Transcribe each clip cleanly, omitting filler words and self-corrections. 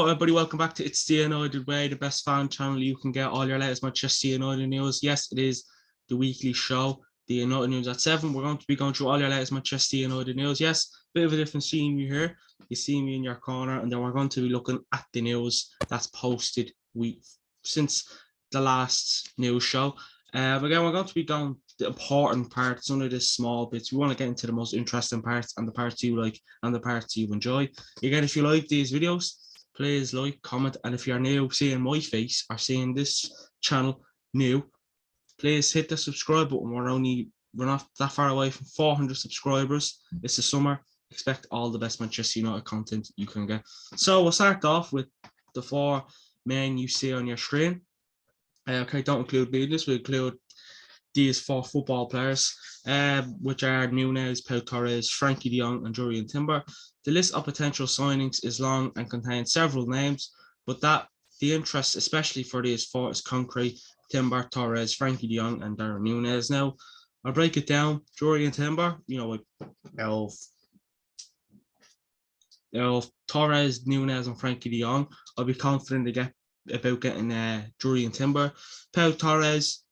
everybody, welcome back to It's the United Way, the best fan channel you can get all your latest Manchester United news. Yes, it is the weekly show, the United News at 7. We're going to be going through all your latest Manchester United news. Yes, bit of a different scene here. You see me in your corner, and then we're going to be looking at the news that's posted since the last news show. Again, we're going to be going the important parts, none of the small bits. We want to get into the most interesting parts and the parts you like and the parts you enjoy. Again, if you like these videos, please like, comment, and if you're new seeing my face or seeing this channel new, please hit the subscribe button. We're not that far away from 400 subscribers. It's the summer. Expect all the best Manchester United content you can get. So we'll start off with the four men you see on your screen. Okay, don't include leaders. We include these four football players, which are Nunez, Pau Torres, Frenkie de Jong, and Jurriën Timber. The list of potential signings is long and contains several names, but the interest, especially for these four, is concrete: Timber, Torres, Frenkie de Jong, and Darren Nunez. Now, I'll break it down. Jurriën Timber, Torres, Nunez, and Frenkie de Jong, I'll be confident about getting Jurriën Timber. Pau Torres,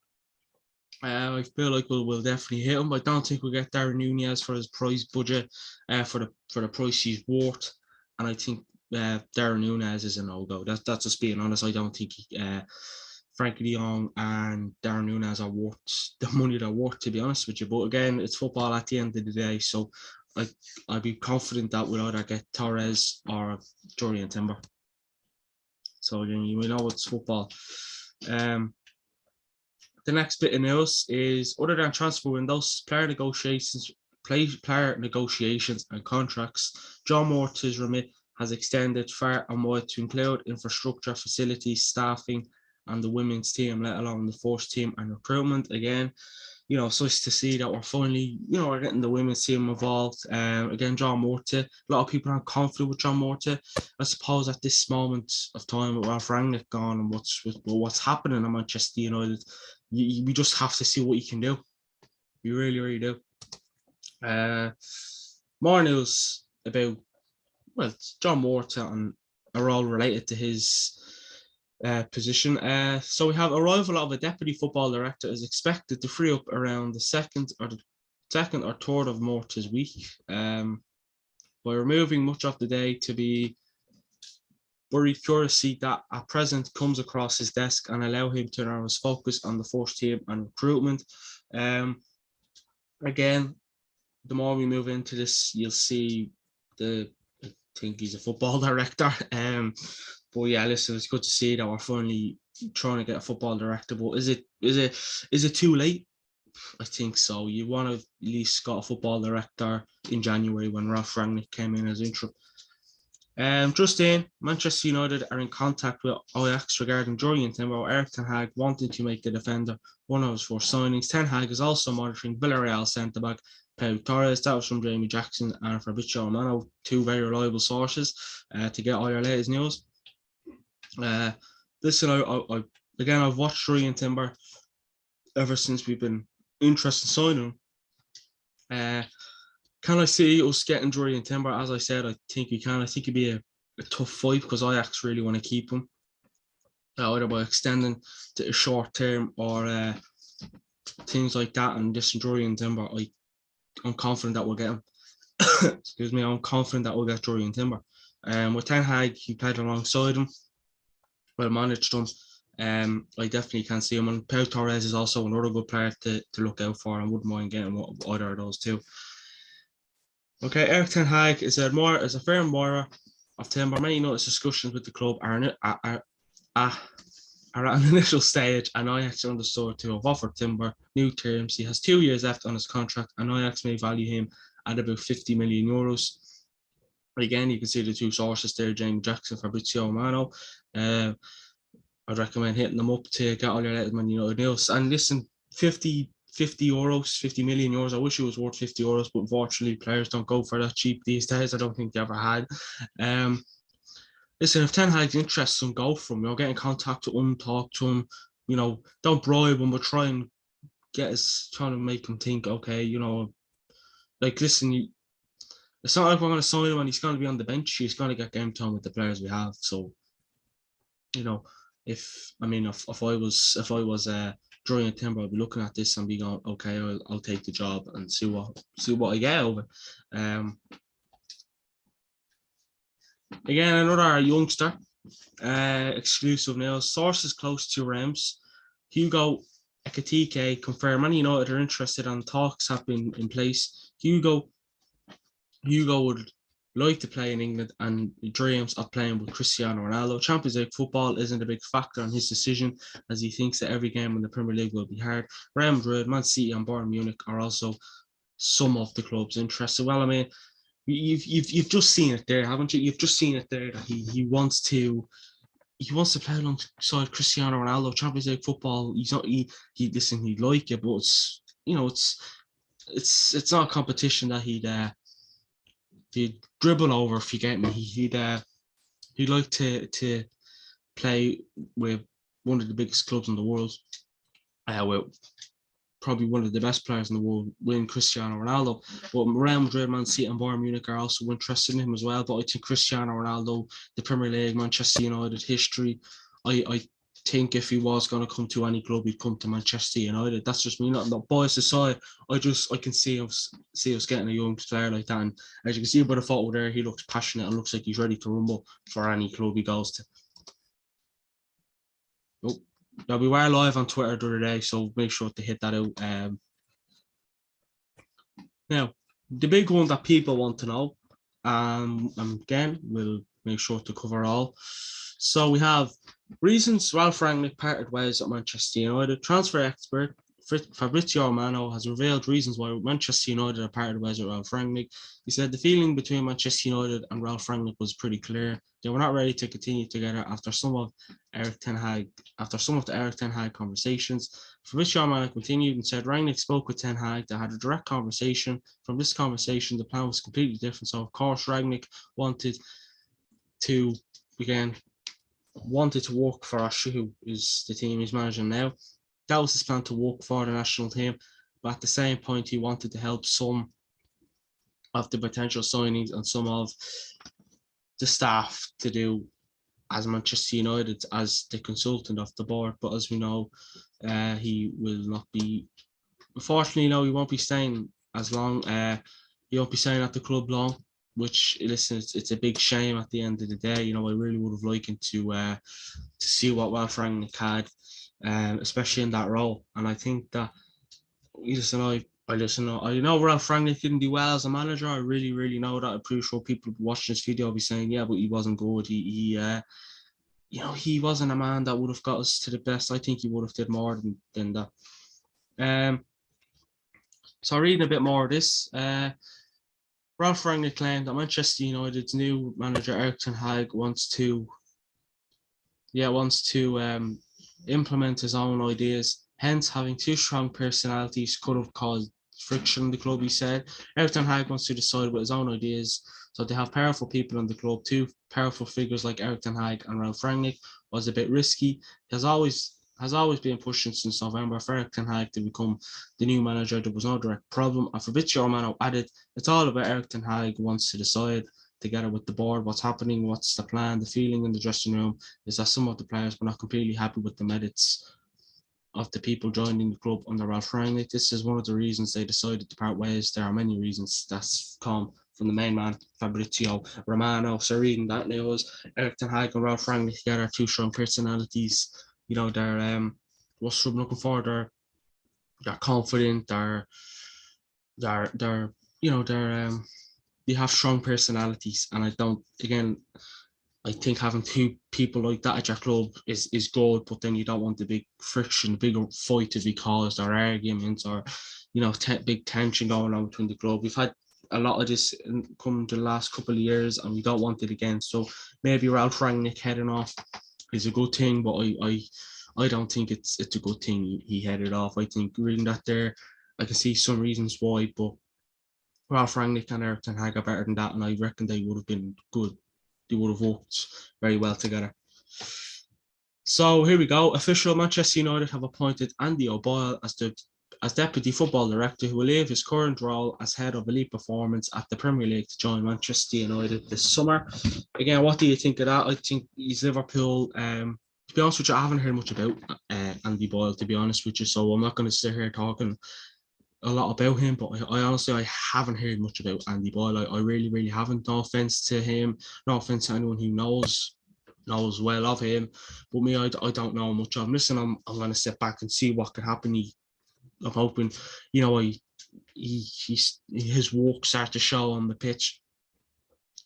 I feel like we'll definitely hit him. I don't think we'll get Darren Nunez for his price budget, for the price he's worth, and I think Darren Nunez is a no-go. That's just being honest. I don't think Frenkie de Jong and Darren Nunez are worth the money they're worth, to be honest with you. But again, it's football at the end of the day, so I'd be confident that we'll either get Torres or Jurriën Timber. So you know it's football. The next bit of news is, other than transfer windows, player negotiations and contracts, John Morta's remit has extended far and wide to include infrastructure, facilities, staffing, and the women's team, let alone the first team and recruitment. Again, it's nice to see that we're finally, we're getting the women's team involved. Again, John Morta, a lot of people aren't confident with John Morta. I suppose at this moment of time with Ralph Rangnick gone and what's happening in Manchester United, we just have to see what he can do. We really, really do. More news about, John Morta and a role related to his position. So we have arrival of a deputy football director is expected to free up around the second or third of Morta's week, by removing much of the day to be very curiosity that at present comes across his desk and allow him to narrow his focus on the first team and recruitment. Again, the more we move into this, you'll see I think he's a football director. But yeah, listen, it's good to see that we're finally trying to get a football director. But is it too late? I think so. You want to at least got a football director in January when Ralph Rangnick came in as interim. Just in, Manchester United are in contact with Ajax regarding Jurriën Timber. Eric Ten Hag wanted to make the defender one of his first signings. Ten Hag is also monitoring Villarreal centre-back Pau Torres. That was from Jamie Jackson and Fabrizio Romano, two very reliable sources to get all your latest news. Listen, I've watched Jurriën Timber ever since we've been interested in signing him. Can I see us getting Jurriën Timber? As I said, I think we can. I think it'd be a tough fight because Ajax really want to keep him, either by extending to a short term or things like that. And this Jurriën Timber, I'm confident that we'll get him. Excuse me, I'm confident that we'll get Jurriën Timber. With Ten Hag, he played alongside him, well managed him. I definitely can see him. And Pau Torres is also another good player to look out for. I wouldn't mind getting either of those two. Okay, Eric Ten Hag is a firm admirer of Timber. Many notice discussions with the club are at an initial stage, and Ajax understood to have offered Timber new terms. He has 2 years left on his contract, and Ajax may value him at about 50 million euros. Again, you can see the two sources there, Jamie Jackson, Fabrizio Romano. I'd recommend hitting them up to get all your latest Man United news. And listen, 50 million euros. I wish it was worth 50 euros, but unfortunately, players don't go for that cheap these days. I don't think they ever had. Listen, if Ten Hag's interested, go for him. Get in contact to him, talk to him. Don't bribe him, but try and trying to make him think. Okay, listen, it's not like we're going to sign him and he's going to be on the bench. He's going to get game time with the players we have. So if I was Julian Timber, I'd be looking at this and be going, okay, I'll take the job and see what I get over. Again, another youngster, exclusive now. Sources close to Rams, Hugo Ekitike confirmed Man United are interested and talks have been in place. Hugo would like to play in England and dreams of playing with Cristiano Ronaldo. Champions League football isn't a big factor in his decision, as he thinks that every game in the Premier League will be hard. Real Madrid, Man City and Bayern Munich are also some of the clubs interested. Well, I mean, you've just seen it there, haven't you? You've just seen it there that he wants to play alongside Cristiano Ronaldo. Champions League football. He's not he'd like it, but it's not a competition that he'd dribble over, if you get me. He'd like to play with one of the biggest clubs in the world, with probably one of the best players in the world, with Cristiano Ronaldo. But Real Madrid, Man City and Bayern Munich are also interested in him as well. But I think Cristiano Ronaldo, the Premier League, Manchester United history, I think if he was going to come to any club, he'd come to Manchester United. That's just me, not biased aside. I can see us getting a young player like that. And as you can see by the photo there, he looks passionate and looks like he's ready to rumble for any club he goes to. Oh, yeah, we were live on Twitter the other day, so make sure to hit that out. Now, the big one that people want to know, again, we'll make sure to cover all. So we have reasons Ralph Rangnick parted ways at Manchester United. Transfer expert Fabrizio Romano has revealed reasons why Manchester United are parted ways with Ralph Rangnick. He said the feeling between Manchester United and Ralph Rangnick was pretty clear. They were not ready to continue together after some of the Eric Ten Hag conversations. Fabrizio Romano continued and said Rangnick spoke with Ten Hag. They had a direct conversation. From this conversation, the plan was completely different. So of course, Rangnick wanted to work for Ashley, who is the team he's managing now. That was his plan, to work for the national team. But at the same point, he wanted to help some of the potential signings and some of the staff to do as Manchester United as the consultant of the board. But as we know, he will not be. Unfortunately, no, he won't be staying as long. He won't be staying at the club long. Which, listen, it's a big shame at the end of the day. I really would have liked to see what Ralph Rangnick had, especially in that role. And I think that, I know Ralph Rangnick didn't do well as a manager. I really, really know that. I'm pretty sure people watching this video will be saying, yeah, but he wasn't good. He wasn't a man that would have got us to the best. I think he would have did more than that. So reading a bit more of this, Ralph Rangnick claimed that Manchester United's new manager Eric Ten Hag wants to implement his own ideas. Hence, having two strong personalities could have caused friction in the club, he said. Eric Ten Hag wants to decide with his own ideas, so to have powerful people in the club, two powerful figures like Eric Ten Hag and Ralph Rangnick, was a bit risky. He has always been pushing since November for Eric Ten Hag to become the new manager. There was no direct problem. And Fabrizio Romano added, it's all about Eric Ten Hag wants to decide together with the board what's happening, what's the plan. The feeling in the dressing room is that some of the players were not completely happy with the methods of the people joining the club under Ralph Rangnick. This is one of the reasons they decided to part ways. There are many reasons that's come from the main man, Fabrizio Romano. So reading that news, Eric Ten Hag and Ralph Rangnick together, two strong personalities. They're what's I'm looking for. They're confident. They have strong personalities, and I think having two people like that at your club is good, but then you don't want the big friction, the big fight to be caused, or arguments, or big tension going on between the club. We've had a lot of this come to the last couple of years, and we don't want it again. So maybe Ralph Rangnick heading off is a good thing, but I don't think it's a good thing he headed off. I think reading that there, I can see some reasons why, but Ralph Rangnick and Eric Ten Hag are better than that, and I reckon they would have been good. They would have worked very well together. So here we go. Official Manchester United have appointed Andy O'Boyle as Deputy Football Director, who will leave his current role as Head of Elite Performance at the Premier League to join Manchester United this summer. Again, what do you think of that? I think he's Liverpool to be honest with you, I haven't heard much about Andy Boyle, to be honest with you. So I'm not going to sit here talking a lot about him, but I honestly I haven't heard much about Andy Boyle. I really, really haven't. No offense to him, no offense to anyone who knows well of him, but me, I don't know much of him. Listen, I'm going to sit back and see what could happen. I'm hoping, his work start to show on the pitch,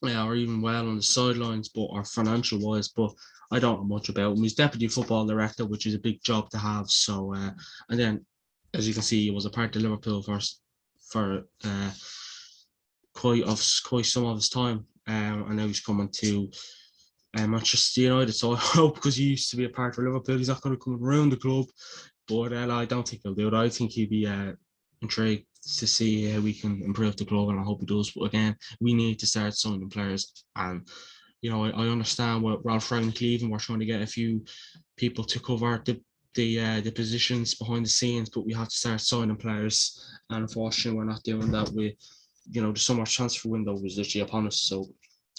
or even well on the sidelines, but or financial wise. But I don't know much about him. He's deputy football director, which is a big job to have. So and then, as you can see, he was a part of Liverpool for quite some of his time, and now he's coming to Manchester United. So I hope, because he used to be a part of Liverpool, he's not going to come around the club. But I don't think he'll do it. I think he'd be intrigued to see how we can improve the club, and I hope he does. But again, we need to start signing players. And I understand what Ralph Rangnick leaving. We're trying to get a few people to cover the positions behind the scenes, but we have to start signing players. And unfortunately, we're not doing that. The summer transfer window was literally upon us. So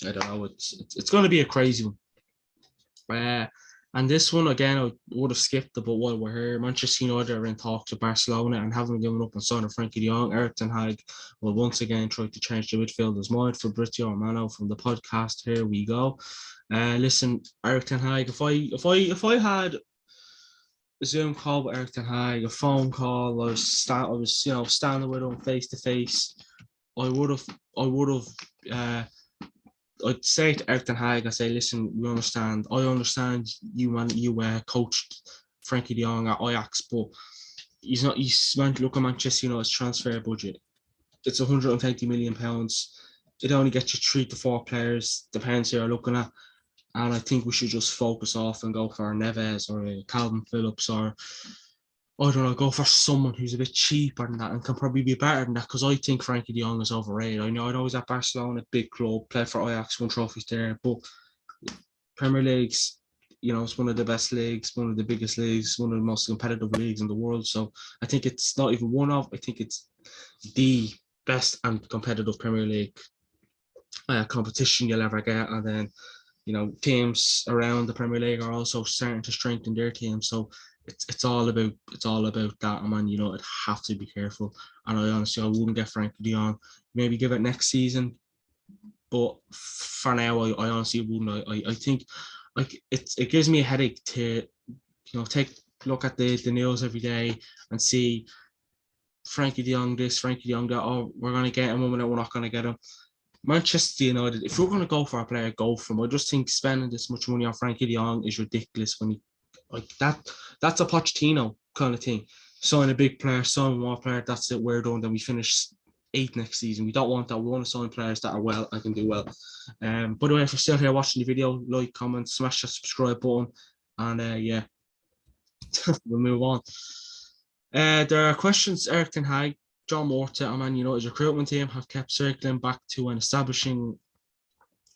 I don't know. It's going to be a crazy one. And this one, again, I would have skipped it, but while we're here, Manchester United are in talks with Barcelona and haven't given up on signing Frenkie de Jong. Eric Ten Hag will once again try to change the midfielder's mind. Fabrizio Romano from the podcast. Here we go. Listen, Eric Ten Hag, if I had a Zoom call with Eric Ten Hag, a phone call, I was standing with him face to face, I would have I'd say to Eric Ten Hag, I say, listen, we understand. I understand you coached Frenkie de Jong at Ajax, but he's meant to look at Manchester United's transfer budget. It's £120 million. It only gets you 3 to 4 players, depends who you're looking at. And I think we should just focus off and go for Neves or Calvin Phillips, or I don't know, go for someone who's a bit cheaper than that and can probably be better than that, because I think Frenkie de Jong is overrated. I know he's at Barcelona, big club, played for Ajax, won trophies there, but Premier League's, it's one of the best leagues, one of the biggest leagues, one of the most competitive leagues in the world. So I think it's not even one of, I think it's the best and competitive Premier League competition you'll ever get. And then, teams around the Premier League are also starting to strengthen their team. So it's all about that. And Man United have to be careful. And I honestly, I wouldn't get Frenkie de Jong. Maybe give it next season, but for now, I honestly wouldn't. I think it gives me a headache to take a look at the news every day and see Frenkie de Jong this, Frenkie de Jong that. Oh, we're going to get him, and we're not going to get him. Manchester United, if we're going to go for a player, go for him. I just think spending this much money on Frenkie de Jong is ridiculous. When that's a Pochettino kind of thing. Sign a big player, sign one player. That's it. We're done. Then we finish 8th next season. We don't want that. We want to sign players that are well and can do well. By the way, if you're still here watching the video, like, comment, smash that subscribe button, and yeah, we'll move on. There are questions Eric Ten Hag, John Morta, and Man United's recruitment team have kept circling back to when establishing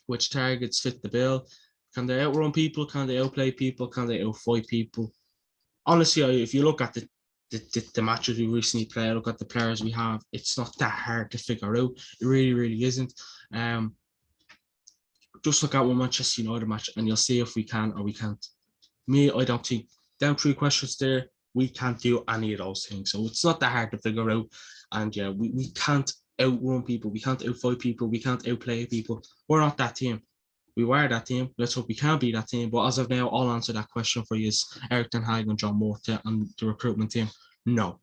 which targets fit the bill. Can they outrun people? Can they outplay people? Can they outfight people? Honestly, if you look at the matches we recently played, look at the players we have, it's not that hard to figure out. It really, really isn't. Just look at one Manchester United match and you'll see if we can or we can't. Me, I don't think. Down 3 questions there, we can't do any of those things. So it's not that hard to figure out. And yeah, we can't outrun people. We can't outfight people. We can't outplay people. We're not that team. We were that team. Let's hope we can be that team. But as of now, I'll answer that question for you is Eric Ten Hag and John Morta and the recruitment team. No.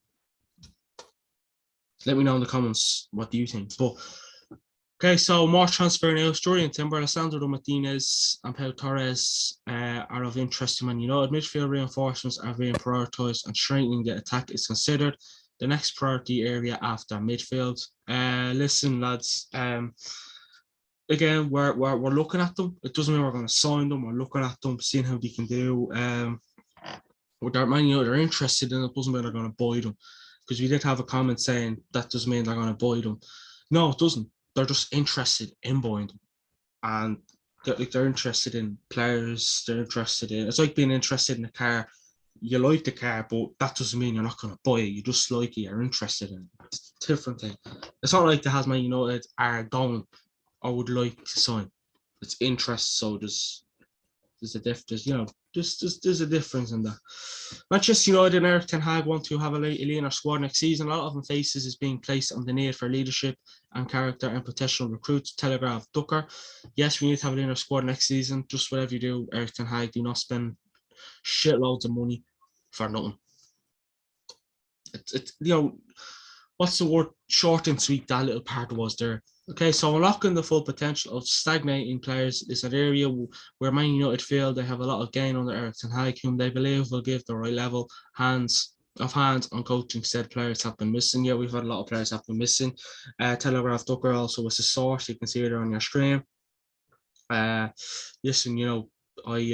Let me know in the comments, what do you think? But okay, so more transfer news. Jurriën Timber, Alessandro Martinez, and Pau Torres are of interest to Man United. Midfield reinforcements are being prioritised, and strengthening the attack is considered the next priority area after midfield. Listen, lads. Again, we're looking at them. It doesn't mean we're going to sign them. We're looking at them, seeing how they can do. With our Man United, they're interested in it. Doesn't mean they're going to buy them, because we did have a comment saying that doesn't mean they're going to buy them. No, it doesn't. They're just interested in buying them, and they're interested in players. They're interested in. It's like being interested in a car. You like the car, but that doesn't mean you're not going to buy it. You just like it. You're interested in it. It's a different thing. It's not like the Man United are going or would like to sign. It's interest. So there's a difference. there's a difference in that. Manchester United and Eric Ten Hag want to have a leaner squad next season. A lot of emphasis is being placed on the need for leadership and character and potential recruits. Telegraph Ducker. Yes, we need to have a leaner squad next season. Just whatever you do, Eric Ten Hag, do not spend shitloads of money for nothing. It's what's the word? Short and sweet. That little part was there. Okay, so unlocking the full potential of stagnating players is an area where Man United feel they have a lot of gain under Eric Ten Hag, whom they believe will give the right level hands on coaching. Said players have been missing. Yeah, we've had a lot of players have been missing. Telegraph Ducker also was a source. You can see it on your screen. Listen, we've had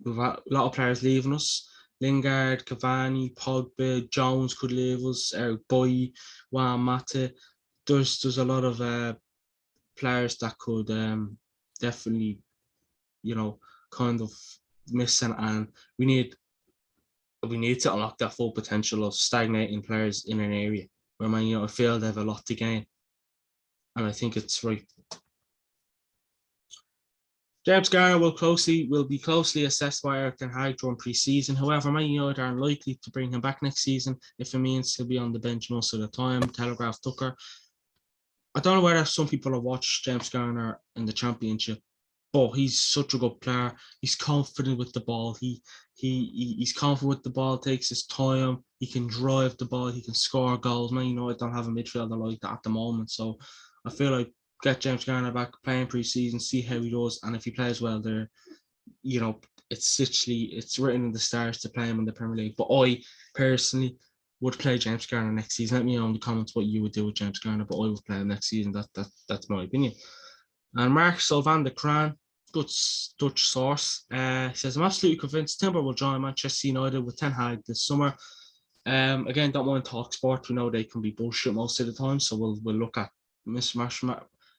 a lot of players leaving us. Lingard, Cavani, Pogba, Jones could leave us. Eric Boy, Juan Mata. There's a lot of players that could definitely, kind of missing, and we need to unlock that full potential of stagnating players in an area where I feel they have a lot to gain, and I think it's right. James Garner will be closely assessed by Eric Ten Hag during pre-season. However, Man United are unlikely to bring him back next season if it means he'll be on the bench most of the time. Telegraph Tucker. I don't know whether some people have watched James Garner in the Championship, but he's such a good player. He's confident with the ball. He's confident with the ball. Takes his time. He can drive the ball. He can score goals. Man United don't have a midfielder like that at the moment, so I feel like get James Garner back playing pre-season, see how he does, and if he plays well there, it's written in the stars to play him in the Premier League. But I personally would play James Garner next season. Let me know in the comments what you would do with James Garner, but I would play him next season. That's my opinion. And Marcel van der Kraan, good Dutch source, says, I'm absolutely convinced Timber will join Manchester United with Ten Hag this summer. Again, don't want to talk sport. We know they can be bullshit most of the time, so we'll look at Mr.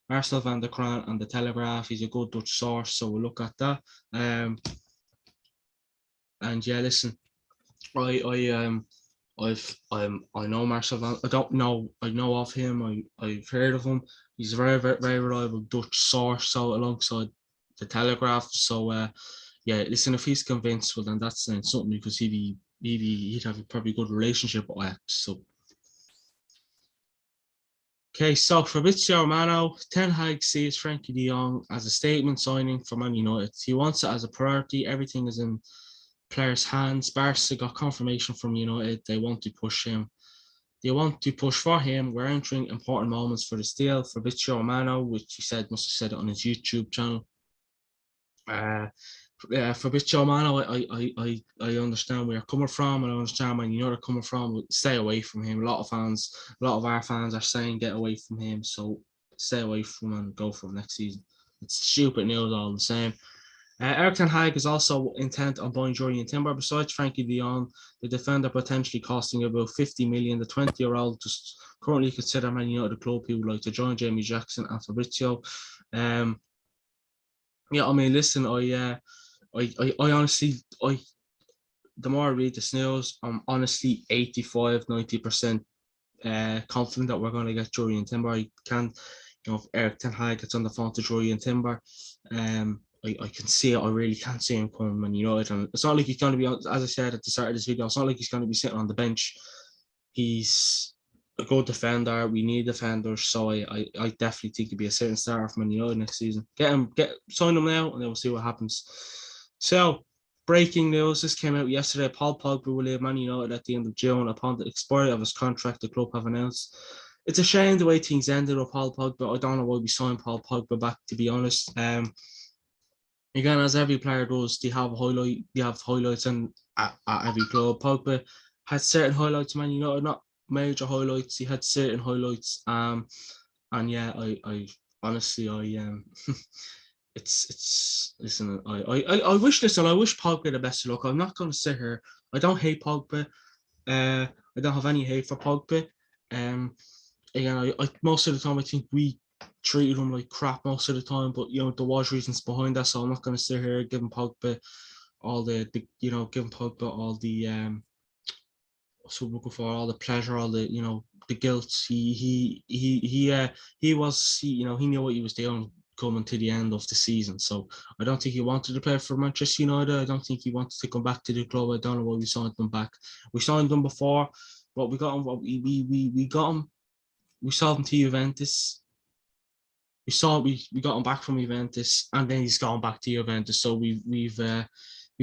Marcel van der Kraan and the Telegraph. He's a good Dutch source, so we'll look at that. And yeah, listen, I know Marcel van. I don't know. I know of him. I've heard of him. He's a very, very, very reliable Dutch source. So alongside the Telegraph. So yeah, listen, if he's convinced, well then that's saying something, because he'd have a probably good relationship with Ajax. So. Okay, so Fabrizio Romano, Ten Hag sees Frenkie de Jong as a statement signing for Man United. He wants it as a priority. Everything is in players' hands. Barca got confirmation from United. They want to push him. They want to push for him. We're entering important moments for this deal. Fabrizio Romano, which he said must have said it on his YouTube channel. Fabrizio Romano, I understand where you're coming from, and I understand where you're coming from. Stay away from him. A lot of our fans are saying get away from him. So stay away from him and go for him next season. It's stupid news all the same. Eric Ten Hag is also intent on buying Jurriën Timber. Besides Frenkie de Jong, the defender potentially costing about 50 million. The 20-year-old just currently consider Man United a club he would like to join. Jamie Jackson and Fabrizio. Yeah, I mean, listen, I honestly, the more I read the news, I'm honestly 85-90% confident that we're going to get Jurriën Timber. I can't, if Eric Ten Hag gets on the phone to Jurriën Timber, I can see it. I really can't see him coming Man United, and it's not like he's going to be, as I said at the start of this video, it's not like he's going to be sitting on the bench. He's a good defender. We need defenders, so I definitely think he'd be a certain starter for Man United next season. Sign him now, and then we'll see what happens. So, breaking news: this came out yesterday. Paul Pogba will leave Man United at the end of June upon the expiry of his contract. The club have announced. It's a shame the way things ended with Paul Pogba. I don't know why we signed Paul Pogba back, to be honest. Again, as every player does, they have highlights and at every club. Pogba had certain highlights, Man United, not major highlights. He had certain highlights. And yeah, I honestly, it's listen, I wish Pogba the best of luck. I'm not going to sit here. I don't hate Pogba. I don't have any hate for Pogba. Again, I most of the time I think we treated him like crap most of the time, but there was reasons behind that, so I'm not going to sit here giving Pogba all the so looking for all the pleasure, all the the guilt. He knew what he was doing. coming to the end of the season. So I don't think he wanted to play for Manchester United. I don't think he wanted to come back to the club. I don't know why we signed him back. We signed him before, but we got him. We got him. We sold him to Juventus. We got him back from Juventus, and then he's gone back to Juventus. So we've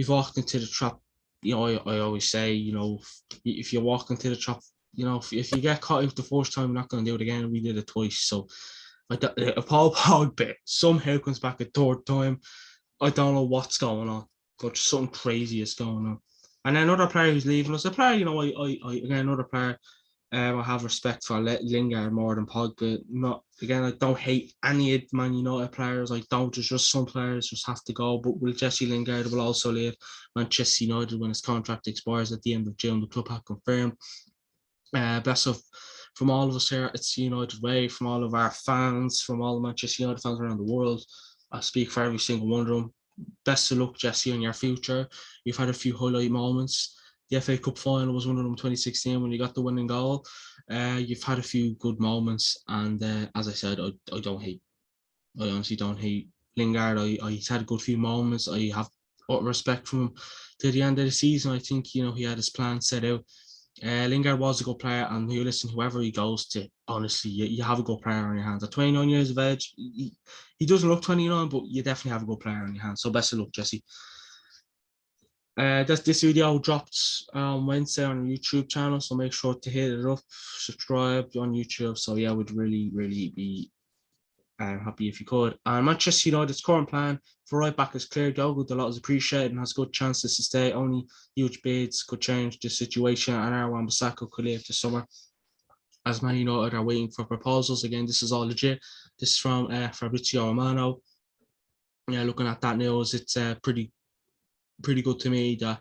walked into the trap. You know, I always say, you know, if you walk into the trap, you know, if you get caught out the first time, you're not going to do it again. We did it twice. So if Paul Pogba somehow comes back a third time, I don't know what's going on. But something crazy is going on. And then another player who's leaving us, a player, you know, again, another player I have respect for Lingard more than Pogba. Not again, I don't hate any of Man United players. I don't. There's just some players just have to go. But will Jesse Lingard will also leave Manchester United when his contract expires at the end of June. The club have confirmed. Best of from all of us here. It's United Way, from all of our fans, from all the Manchester United fans around the world. I speak for every single one of them. Best of luck, Jesse, in your future. You've had a few highlight moments. The FA Cup final was one of them, 2016, when you got the winning goal. You've had a few good moments, and as I said, I don't hate. I honestly don't hate Lingard. He's had a good few moments. I have respect from him to the end of the season. I think he had his plan set out. Lingard was a good player, and whoever he goes to, honestly, you have a good player on your hands. At 29 years of age, he doesn't look 29, but you definitely have a good player on your hands. So best of luck, Jesse. This video dropped on Wednesday on our YouTube channel, so make sure to hit it up, subscribe on YouTube. So yeah, would really be happy if you could. And Manchester United's current plan for right back is clear. Good, a lot is appreciated and has good chances to stay. Only huge bids could change the situation, and our Wan-Bissaka could leave this summer. As Man United are waiting for proposals. Again, this is all legit. This is from Fabrizio Romano. Yeah, looking at that news, it's pretty good to me that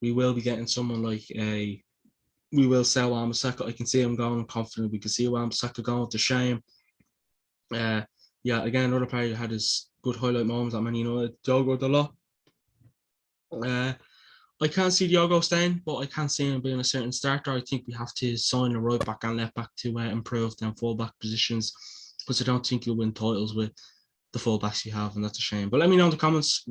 we will be getting someone like we will sell Wan-Bissaka. I can see him going. I'm confident we can see Wan-Bissaka going. It's a shame. Yeah, again, another player who had his good highlight moments at Man United. Diogo Dalot. I can't see Diogo staying, but I can't see him being a certain starter. I think we have to sign a right back and left back to improve them full back positions, because I don't think you'll win titles with the full backs you have, and that's a shame. But let me know in the comments.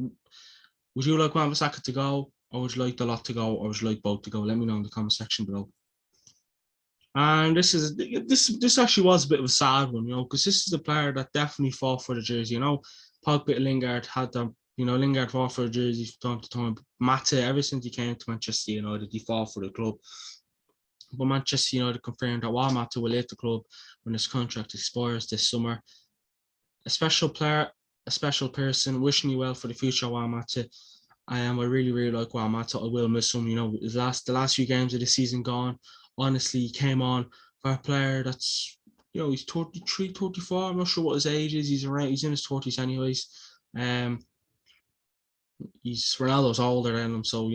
Would you like Wan-Bissaka to go, or would you like Dalot to go, or would you like both to go? Let me know in the comment section below. And this actually was a bit of a sad one, because this is a player that definitely fought for the jersey. Pogba and Lingard had them. Lingard fought for the jersey from time to time. Mata, ever since he came to Manchester United, he fought for the club. But Manchester United confirmed that while Mata will leave the club when his contract expires this summer. A special player, a special person, wishing you well for the future, Juan Mata. I really like Juan Mata. I will miss him. The last few games of the season gone, honestly, he came on for a player that's, he's 33, 34. I'm not sure what his age is. He's in his 30s anyways. He's Ronaldo's older than him, so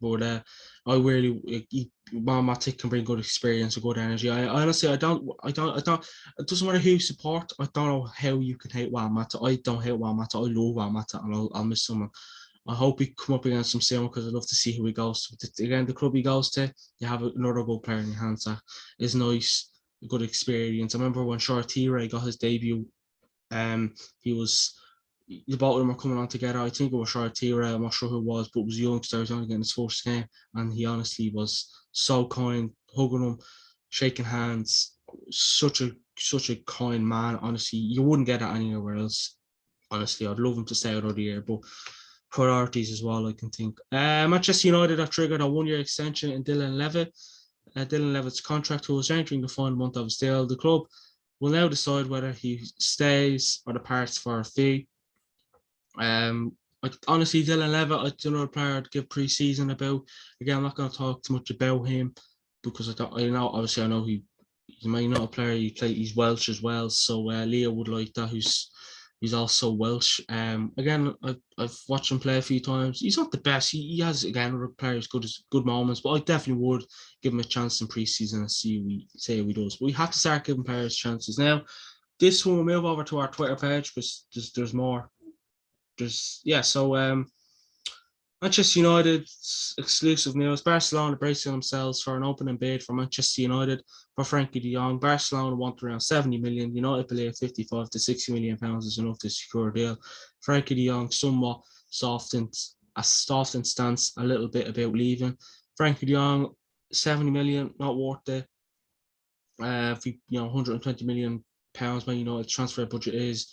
but I really Juan Mata can bring good experience and good energy. I honestly I don't it doesn't matter who you support. I don't know how you can hate Juan Mata. I don't hate Juan Mata. I love Juan Mata, and I'll miss him. I hope he come up against some soon, because I'd love to see who he goes to. Again, the club he goes to, you have another good player in your hands. That is nice, a good experience. I remember when Shortire got his debut. He was the both of them were coming on together. I think it was Shortire. I'm not sure who it was, but it was a youngster. He was only getting his first game, and he honestly was so kind, hugging him, shaking hands. Such a kind man. Honestly, you wouldn't get it anywhere else. Honestly, I'd love him to stay out of the year, but priorities as well, I can think. Manchester United have triggered a one-year extension in Dylan Levitt. Dylan Levitt's contract, who was entering the final month of his deal. The club will now decide whether he stays or departs for a fee. Honestly, Dylan Levitt, it's another player I'd give pre-season about. Again, I'm not going to talk too much about him, because I know he might not a player. He's Welsh as well, so Leah would like that. He's also Welsh. Again, I've watched him play a few times. He's not the best. He has, again, other players good moments, but I definitely would give him a chance in pre-season and see how he does. But we have to start giving players chances now. This one, we'll move over to our Twitter page, because there's more. So Manchester United exclusive news. Barcelona bracing themselves for an opening bid for Manchester United for Frenkie de Jong. Barcelona want around 70 million. United believe 55 to 60 million pounds is enough to secure a deal. Frenkie de Jong somewhat softened stance a little bit about leaving. Frenkie de Jong, 70 million, not worth it. If 120 million pounds, man, transfer budget is.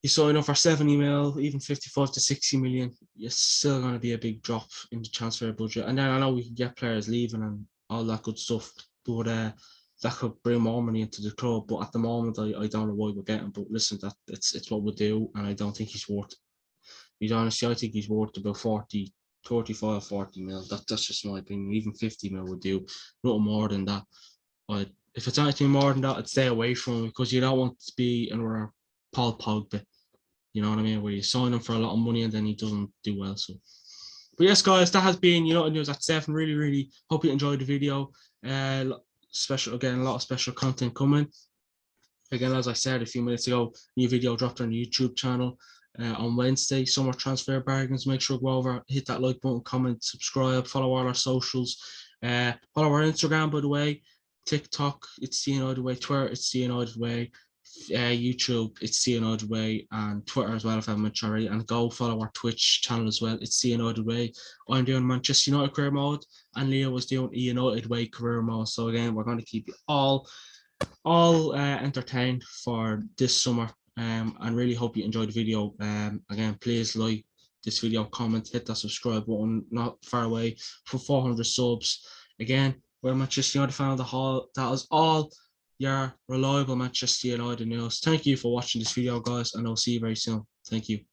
You sign up for 70 mil, even 55 to 60 million, you're still going to be a big drop in the transfer budget. And then I know we can get players leaving and all that good stuff, but that could bring more money into the club. But at the moment, I don't know why we're getting. But listen, that it's what we do, and I don't think he's worth. He's honestly, I think he's worth about 40, 35, 40 mil. That's just my opinion. Even 50 mil would do, nothing more than that. But if it's anything more than that, I'd stay away from him because you don't want to be another Paul Pogba. You know what I mean? Where you sign him for a lot of money and then he doesn't do well. So, but yes, guys, that has been United News at 7. Really, really hope you enjoyed the video. Special again, a lot of special content coming. Again, as I said a few minutes ago, new video dropped on the YouTube channel on Wednesday. Summer transfer bargains. Make sure to go over, hit that like button, comment, subscribe, follow all our socials. Follow our Instagram, by the way. TikTok, it's the United Way. Twitter, it's the United Way. YouTube, it's the United Way, and Twitter as well if I haven't mentioned already. And go follow our Twitch channel as well. It's the United Way. I'm doing Manchester United career mode, and Leo was doing a United Way career mode. So again, we're going to keep you all entertained for this summer. And really hope you enjoyed the video. Again, please like this video, comment, hit that subscribe button. Not far away from 400 subs. Again, we're Manchester United fan of the hall. That is all your reliable Manchester United news. Thank you for watching this video, guys, and I'll see you very soon. Thank you.